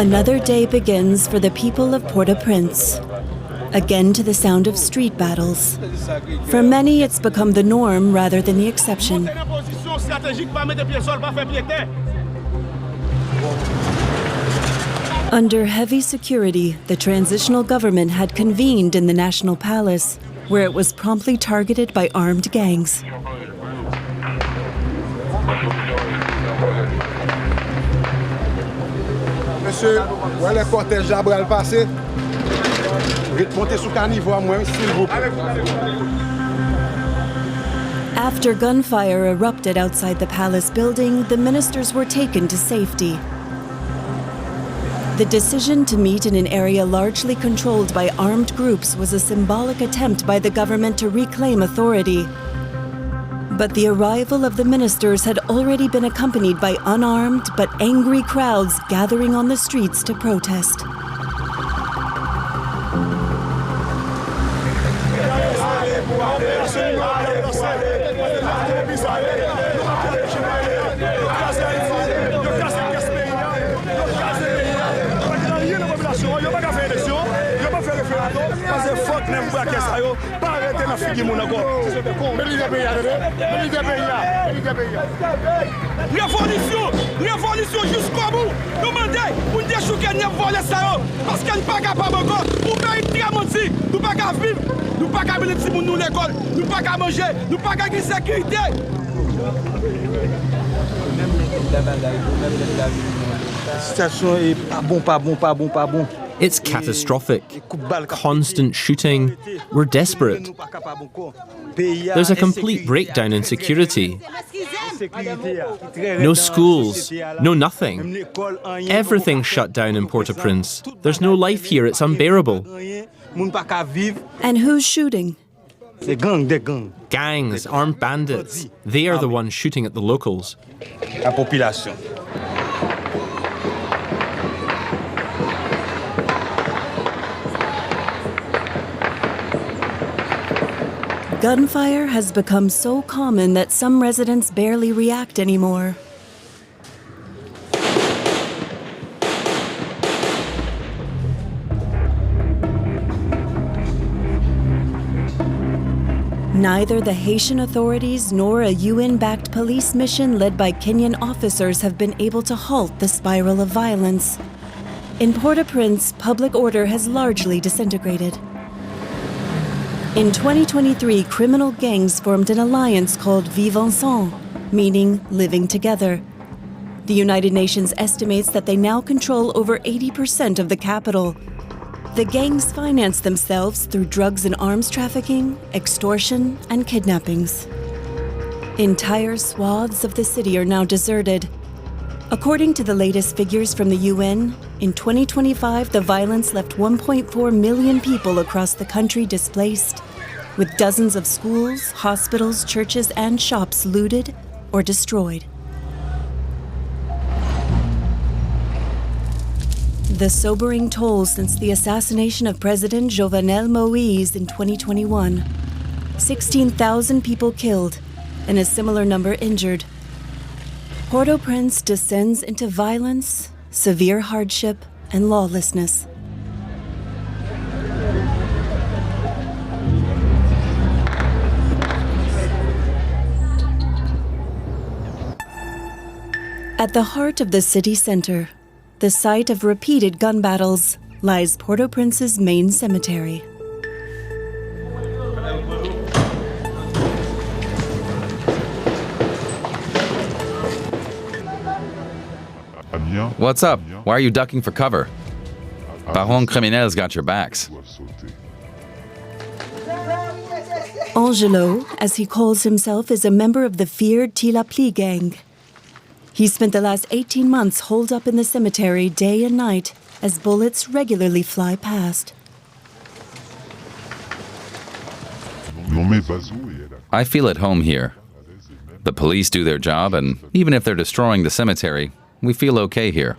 Another day begins for the people of Port-au-Prince. Again to the sound of street battles. For many, it's become the norm rather than the exception. Under heavy security, the transitional government had convened in the National Palace, where it was promptly targeted by armed gangs. Monsieur, où le cortège Jabral passé? Montez sous caniveau à moi, s'il vous plaît. After gunfire erupted outside the palace building, the ministers were taken to safety. The decision to meet in an area largely controlled by armed groups was a symbolic attempt by the government to reclaim authority. But the arrival of the ministers had already been accompanied by unarmed but angry crowds gathering on the streets to protest. Révolution jusqu'au bout. Nous demandons pour déchouquer nous voler ça parce qu'elle n'est pas capable encore. Pour pays très menti, nous pas qu'à vivre, nous pas qu'à venir pour nous l'école, nous pas qu'à manger, nous pas qu'à gagner sécurité. Situation est pas bon. It's catastrophic. Constant shooting. We're desperate. There's a complete breakdown in security. No schools, no nothing. Everything's shut down in Port-au-Prince. There's no life here, it's unbearable. And who's shooting? Gangs, armed bandits. They are the ones shooting at the locals. La population. Gunfire has become so common that some residents barely react anymore. Neither the Haitian authorities nor a UN-backed police mission led by Kenyan officers have been able to halt the spiral of violence. In Port-au-Prince, public order has largely disintegrated. In 2023, criminal gangs formed an alliance called Vivre Ensemble, meaning living together. The United Nations estimates that they now control over 80% of the capital. The gangs finance themselves through drugs and arms trafficking, extortion, and kidnappings. Entire swaths of the city are now deserted. According to the latest figures from the UN, in 2025, the violence left 1.4 million people across the country displaced, with dozens of schools, hospitals, churches, and shops looted or destroyed. The sobering toll since the assassination of President Jovenel Moïse in 2021. 16,000 people killed and a similar number injured. Port-au-Prince descends into violence, severe hardship, and lawlessness. At the heart of the city center, the site of repeated gun battles, lies Port-au-Prince's main cemetery. What's up? Why are you ducking for cover? Baron Criminel's got your backs. Angelo, as he calls himself, is a member of the feared Tilapli gang. He spent the last 18 months holed up in the cemetery day and night as bullets regularly fly past. I feel at home here. The police do their job, and even if they're destroying the cemetery, we feel okay here.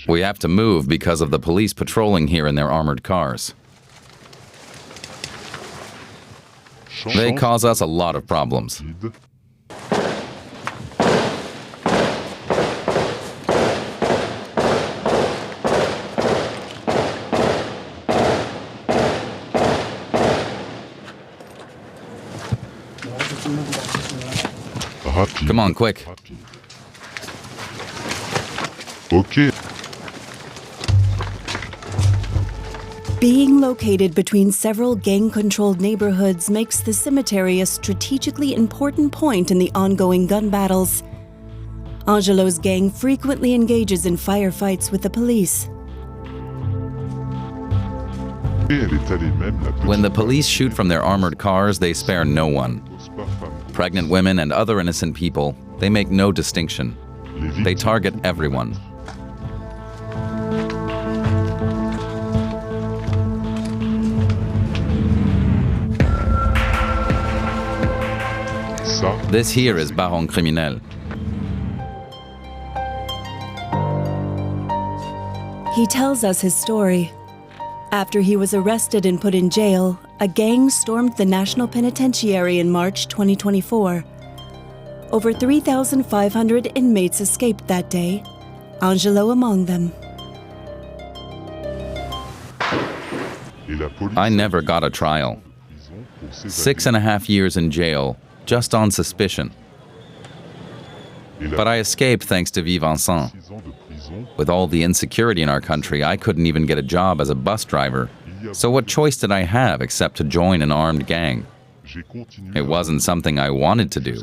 We have to move because of the police patrolling here in their armored cars. They cause us a lot of problems. Come on, quick. Okay. Being located between several gang-controlled neighborhoods makes the cemetery a strategically important point in the ongoing gun battles. Angelo's gang frequently engages in firefights with the police. When the police shoot from their armored cars, they spare no one. Pregnant women and other innocent people, they make no distinction. They target everyone. This here is Baron Criminel. He tells us his story. After he was arrested and put in jail, a gang stormed the National Penitentiary in March 2024. Over 3,500 inmates escaped that day, Angelo among them. I never got a trial. 6.5 years in jail, just on suspicion. But I escaped thanks to Viv Ansanm. With all the insecurity in our country, I couldn't even get a job as a bus driver. So what choice did I have except to join an armed gang? It wasn't something I wanted to do,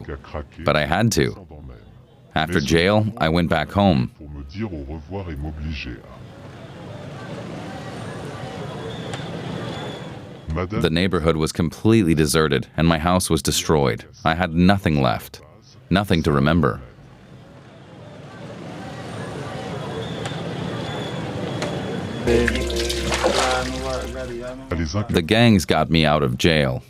but I had to. After jail, I went back home. The neighborhood was completely deserted and my house was destroyed. I had nothing left, nothing to remember. The gangs got me out of jail.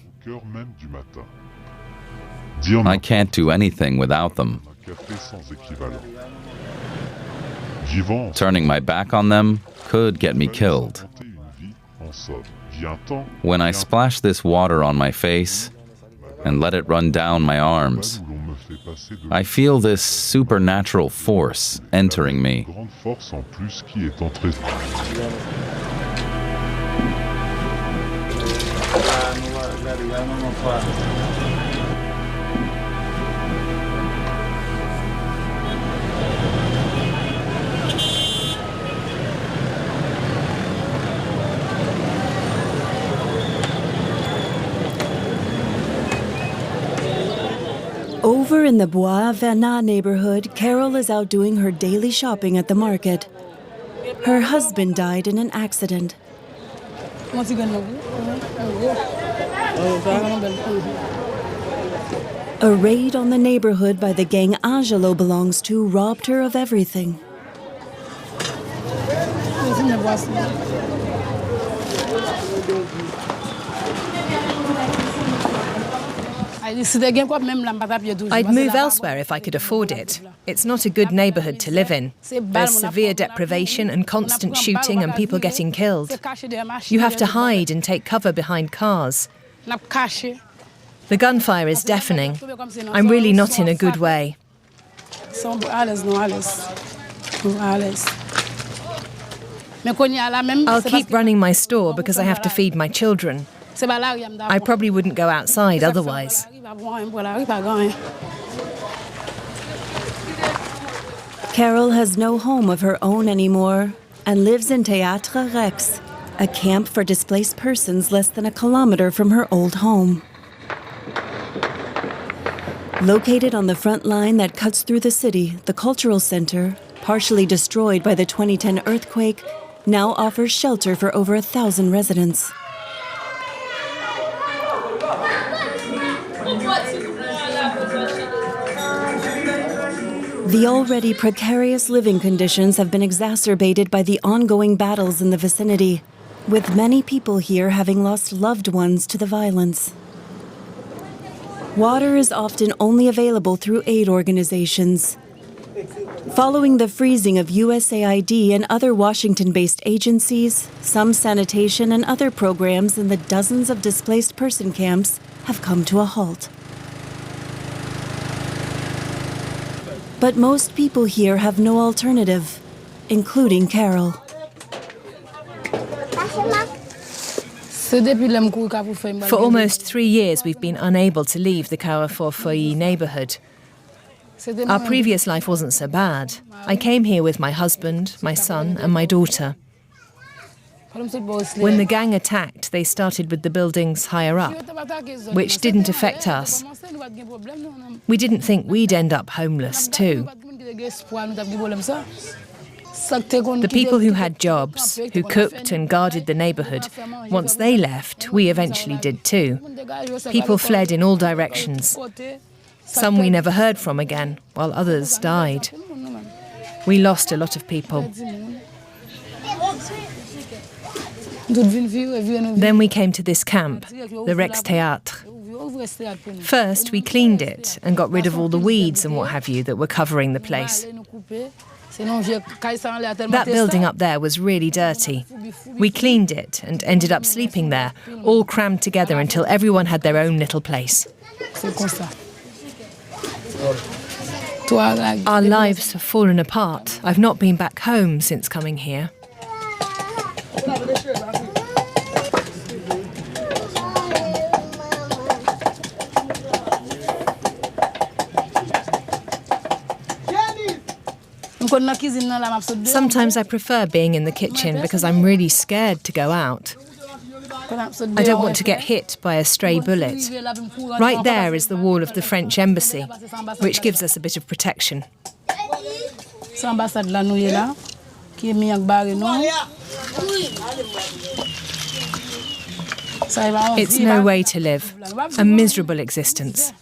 I can't do anything without them. Turning my back on them could get me killed. When I splash this water on my face and let it run down my arms, I feel this supernatural force entering me. Over in the Bois Vernat neighborhood, Carole is out doing her daily shopping at the market. Her husband died in an accident. A raid on the neighborhood by the gang Angelo belongs to robbed her of everything. I'd move elsewhere if I could afford it. It's not a good neighborhood to live in. There's severe deprivation and constant shooting and people getting killed. You have to hide and take cover behind cars. The gunfire is deafening. I'm really not in a good way. I'll keep running my store because I have to feed my children. I probably wouldn't go outside otherwise. Carole has no home of her own anymore and lives in Théâtre Rex, a camp for displaced persons less than a kilometer from her old home. Located on the front line that cuts through the city, the cultural center, partially destroyed by the 2010 earthquake, now offers shelter for over 1,000 residents. The already precarious living conditions have been exacerbated by the ongoing battles in the vicinity, with many people here having lost loved ones to the violence. Water is often only available through aid organizations. Following the freezing of USAID and other Washington-based agencies, some sanitation and other programs in the dozens of displaced person camps have come to a halt. But most people here have no alternative, including Carole. For almost 3 years, we've been unable to leave the Carrefour Foyer neighborhood. Our previous life wasn't so bad. I came here with my husband, my son, and my daughter. When the gang attacked, they started with the buildings higher up, which didn't affect us. We didn't think we'd end up homeless too. The people who had jobs, who cooked and guarded the neighbourhood, once they left, we eventually did too. People fled in all directions. Some we never heard from again, while others died. We lost a lot of people. Then we came to this camp, the Rex Théâtre. First, we cleaned it and got rid of all the weeds and what have you that were covering the place. That building up there was really dirty. We cleaned it and ended up sleeping there, all crammed together until everyone had their own little place. Our lives have fallen apart. I've not been back home since coming here. Sometimes I prefer being in the kitchen because I'm really scared to go out. I don't want to get hit by a stray bullet. Right there is the wall of the French embassy, which gives us a bit of protection. It's no way to live, a miserable existence.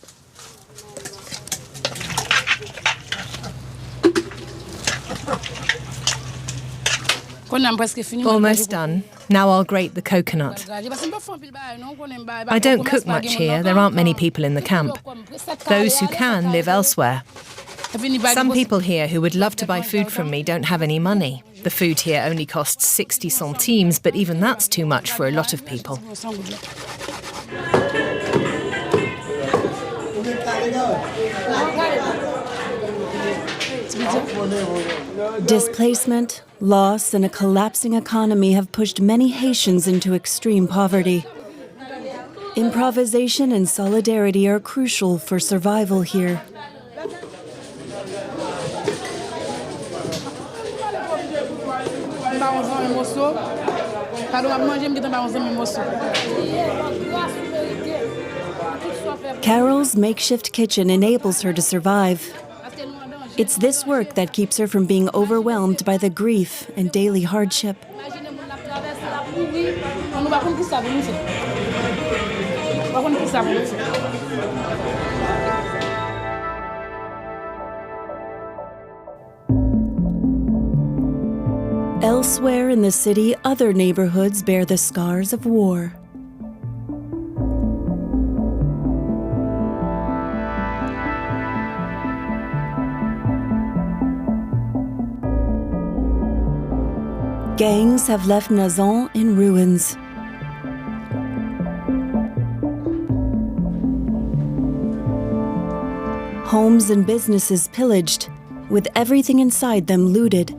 Almost done. Now I'll grate the coconut. I don't cook much here. There aren't many people in the camp. Those who can live elsewhere. Some people here who would love to buy food from me don't have any money. The food here only costs 60 centimes, but even that's too much for a lot of people. Displacement, loss, and a collapsing economy have pushed many Haitians into extreme poverty. Improvisation and solidarity are crucial for survival here. Carole's makeshift kitchen enables her to survive. It's this work that keeps her from being overwhelmed by the grief and daily hardship. Elsewhere in the city, other neighborhoods bear the scars of war. Gangs have left Nazan in ruins. Homes and businesses pillaged, with everything inside them looted.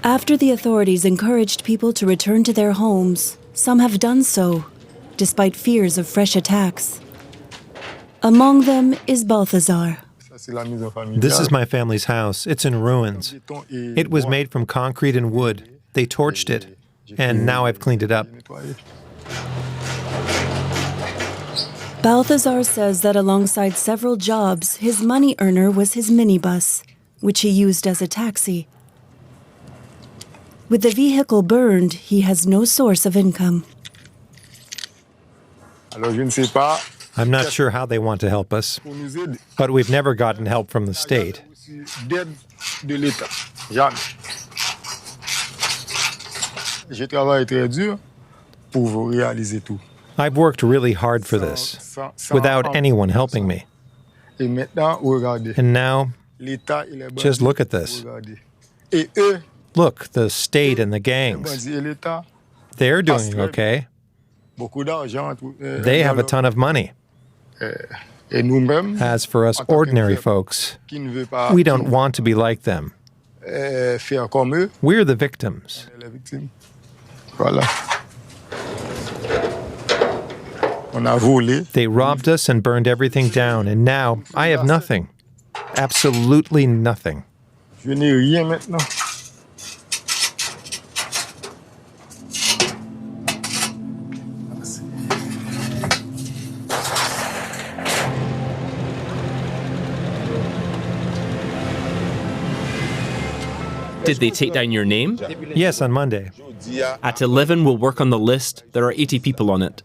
After the authorities encouraged people to return to their homes, some have done so, despite fears of fresh attacks. Among them is Balthazar. This is my family's house. It's in ruins. It was made from concrete and wood. They torched it, and now I've cleaned it up. Balthazar says that alongside several jobs, his money earner was his minibus, which he used as a taxi. With the vehicle burned, he has no source of income. I'm not sure how they want to help us, but we've never gotten help from the state. I've worked really hard for this, without anyone helping me. And now, just look at this. Look, the state and the gangs. They're doing okay. They have a ton of money. As for us ordinary folks, we don't want to be like them. We're the victims. They robbed us and burned everything down, and now I have nothing. Absolutely nothing. Did they take down your name? Yes, on Monday. At 11, we'll work on the list. There are 80 people on it.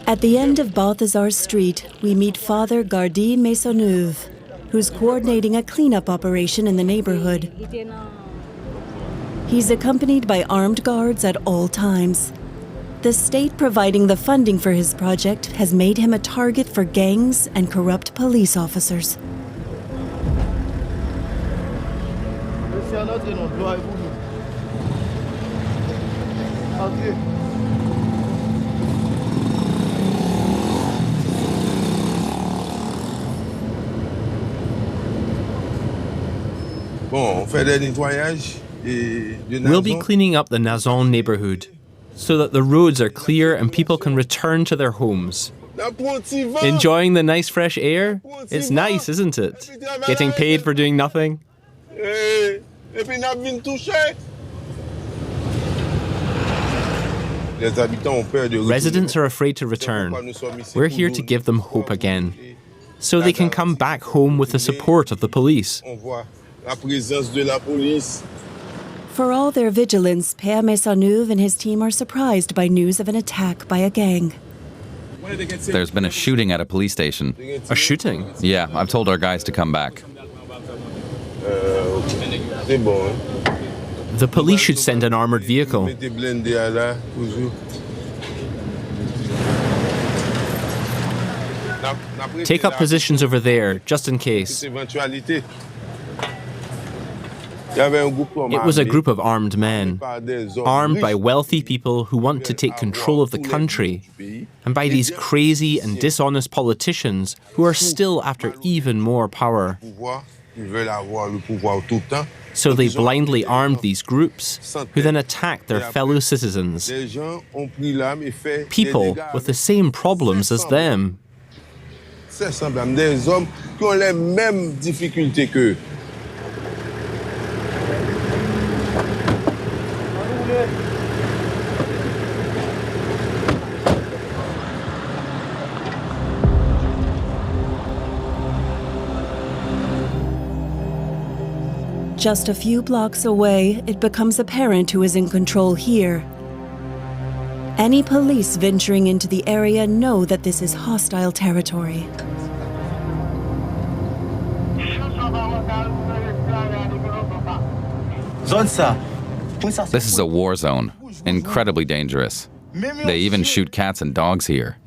At the end of Balthazar Street, we meet Father Gardy Maisonneuve, who's coordinating a cleanup operation in the neighborhood. He's accompanied by armed guards at all times. The state providing the funding for his project has made him a target for gangs and corrupt police officers. We'll be cleaning up the Nazon neighborhood so that the roads are clear and people can return to their homes. Enjoying the nice fresh air? It's nice, isn't it? Getting paid for doing nothing? Residents are afraid to return. We're here to give them hope again, so they can come back home with the support of the police. For all their vigilance, Père Maisonneuve and his team are surprised by news of an attack by a gang. There's been a shooting at a police station. A shooting? Yeah, I've told our guys to come back. The police should send an armored vehicle. Take up positions over there, just in case. It was a group of armed men, armed by wealthy people who want to take control of the country, and by these crazy and dishonest politicians who are still after even more power. So they blindly armed these groups, who then attacked their fellow citizens, people with the same problems as them. Just a few blocks away, it becomes apparent who is in control here. Any police venturing into the area know that this is hostile territory. This is a war zone, incredibly dangerous. They even shoot cats and dogs here.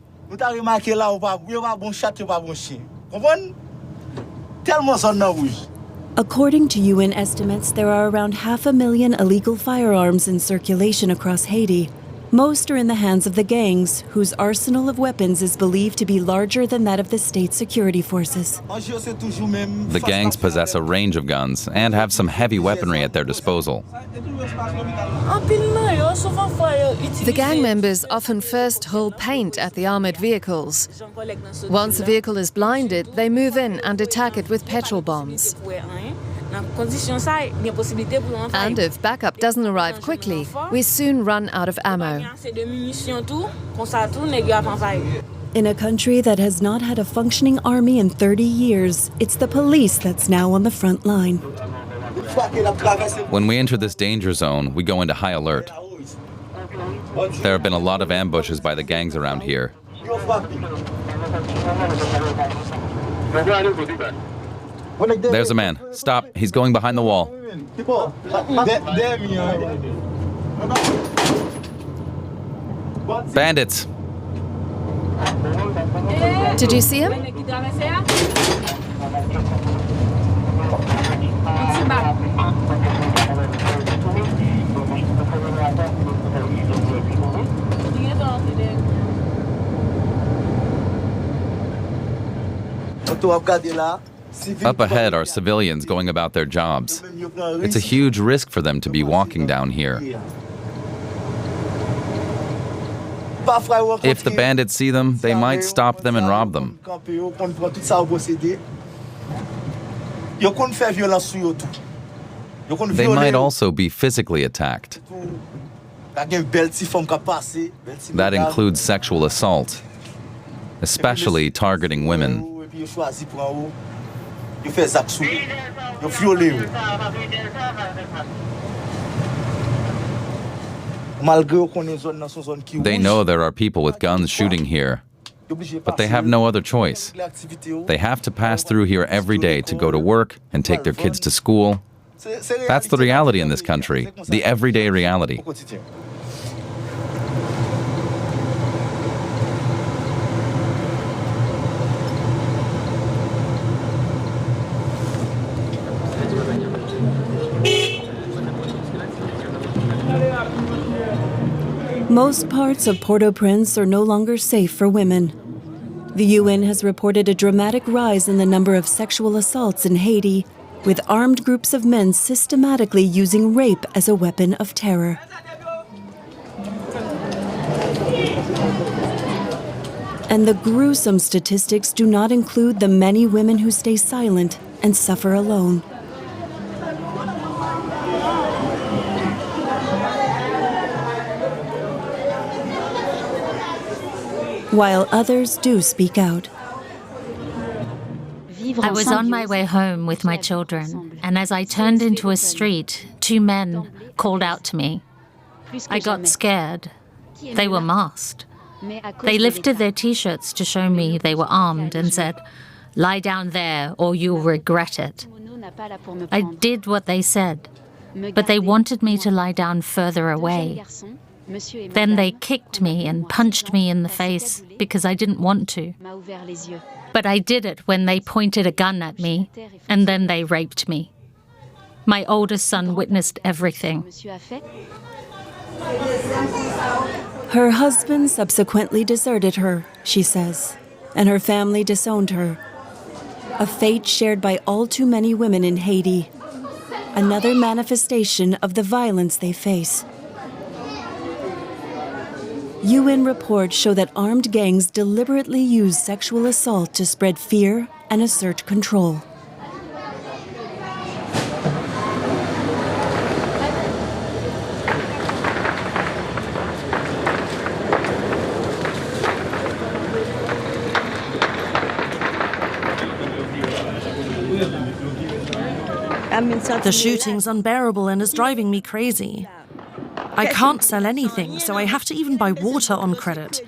According to UN estimates, there are around 500,000 illegal firearms in circulation across Haiti. Most are in the hands of the gangs, whose arsenal of weapons is believed to be larger than that of the state security forces. The gangs possess a range of guns and have some heavy weaponry at their disposal. The gang members often first hold paint at the armored vehicles. Once the vehicle is blinded, they move in and attack it with petrol bombs. And if backup doesn't arrive quickly, we soon run out of ammo. In a country that has not had a functioning army in 30 years, it's the police that's now on the front line. When we enter this danger zone, we go into high alert. There have been a lot of ambushes by the gangs around here. There's a man. Stop. He's going behind the wall. Bandits. Did you see him? Up ahead are civilians going about their jobs. It's a huge risk for them to be walking down here. If the bandits see them, they might stop them and rob them. They might also be physically attacked. That includes sexual assault, especially targeting women. They know there are people with guns shooting here, but they have no other choice. They have to pass through here every day to go to work and take their kids to school. That's the reality in this country, the everyday reality. Most parts of Port-au-Prince are no longer safe for women. The UN has reported a dramatic rise in the number of sexual assaults in Haiti, with armed groups of men systematically using rape as a weapon of terror. And the gruesome statistics do not include the many women who stay silent and suffer alone. While others do speak out. I was on my way home with my children, and as I turned into a street, two men called out to me. I got scared. They were masked. They lifted their T-shirts to show me they were armed and said, "Lie down there or you'll regret it." I did what they said, but they wanted me to lie down further away. Then they kicked me and punched me in the face because I didn't want to. But I did it when they pointed a gun at me, and then they raped me. My oldest son witnessed everything. Her husband subsequently deserted her, she says, and her family disowned her. A fate shared by all too many women in Haiti. Another manifestation of the violence they face. UN reports show that armed gangs deliberately use sexual assault to spread fear and assert control. The shooting's unbearable and is driving me crazy. I can't sell anything, so I have to even buy water on credit.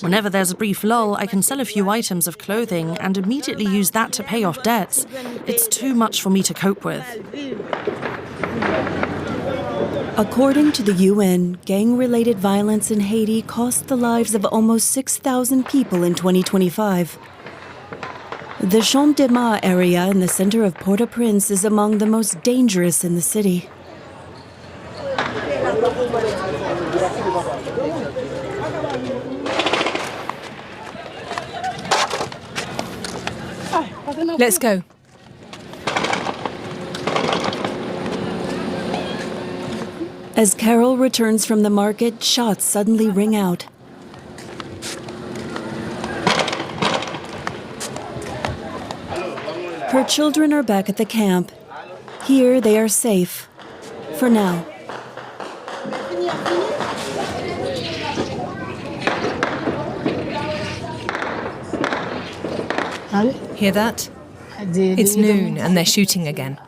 Whenever there's a brief lull, I can sell a few items of clothing and immediately use that to pay off debts. It's too much for me to cope with. According to the UN, gang-related violence in Haiti cost the lives of almost 6,000 people in 2025. The Champ de Mars area in the center of Port-au-Prince is among the most dangerous in the city. Let's go. As Carole returns from the market, shots suddenly ring out. Her children are back at the camp. Here they are safe. For now. Hear that? It's noon and they're shooting again.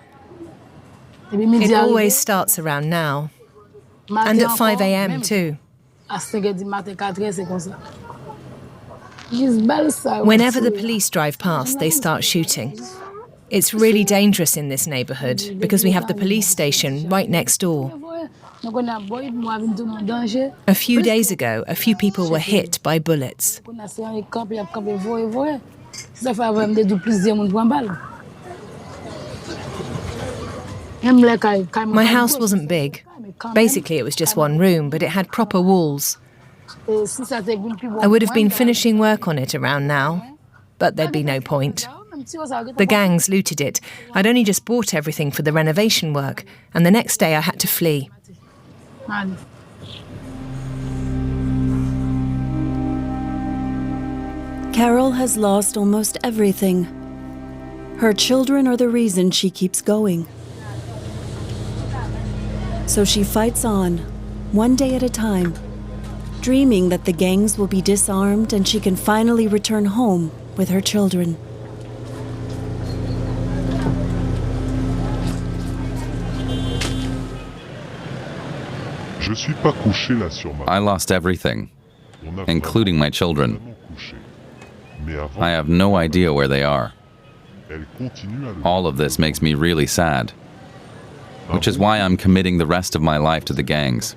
It always starts around now. And at 5 a.m. too. Whenever the police drive past, they start shooting. It's really dangerous in this neighborhood because we have the police station right next door. A few days ago, a few people were hit by bullets. My house wasn't big. Basically, it was just one room, but it had proper walls. I would have been finishing work on it around now, but there'd be no point. The gangs looted it. I'd only just bought everything for the renovation work, and the next day I had to flee. Carole has lost almost everything. Her children are the reason she keeps going. So she fights on, one day at a time, dreaming that the gangs will be disarmed and she can finally return home with her children. I lost everything, including my children. I have no idea where they are. All of this makes me really sad, which is why I'm committing the rest of my life to the gangs.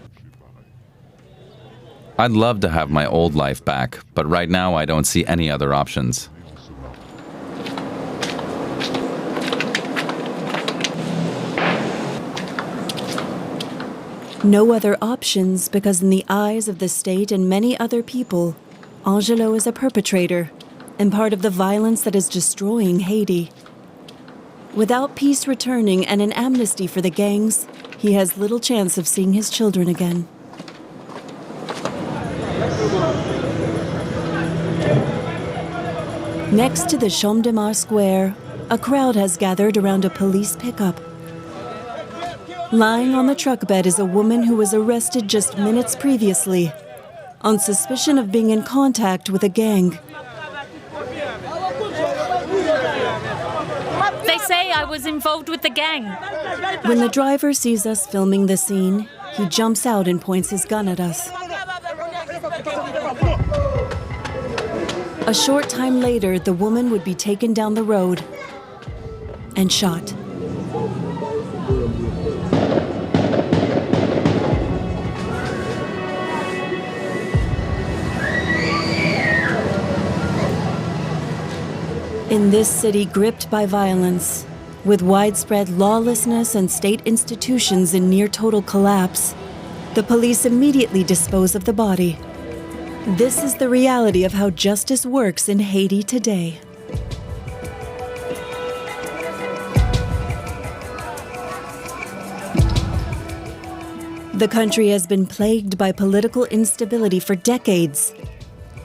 I'd love to have my old life back, but right now I don't see any other options. No other options because in the eyes of the state and many other people, Angelo is a perpetrator and part of the violence that is destroying Haiti. Without peace returning and an amnesty for the gangs, he has little chance of seeing his children again. Next to the Champ de Mars Square, a crowd has gathered around a police pickup. Lying on the truck bed is a woman who was arrested just minutes previously on suspicion of being in contact with a gang. They say I was involved with the gang. When the driver sees us filming the scene, he jumps out and points his gun at us. A short time later, the woman would be taken down the road and shot. In this city gripped by violence, with widespread lawlessness and state institutions in near total collapse, the police immediately dispose of the body. This is the reality of how justice works in Haiti today. The country has been plagued by political instability for decades,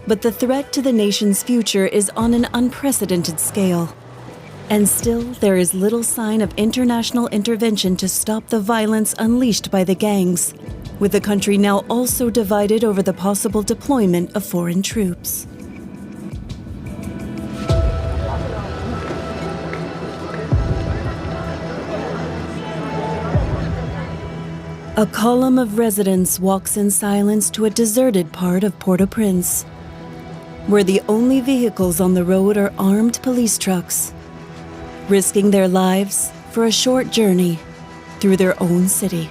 but the threat to the nation's future is on an unprecedented scale. And still, there is little sign of international intervention to stop the violence unleashed by the gangs, with the country now also divided over the possible deployment of foreign troops. A column of residents walks in silence to a deserted part of Port-au-Prince, where the only vehicles on the road are armed police trucks, risking their lives for a short journey through their own city.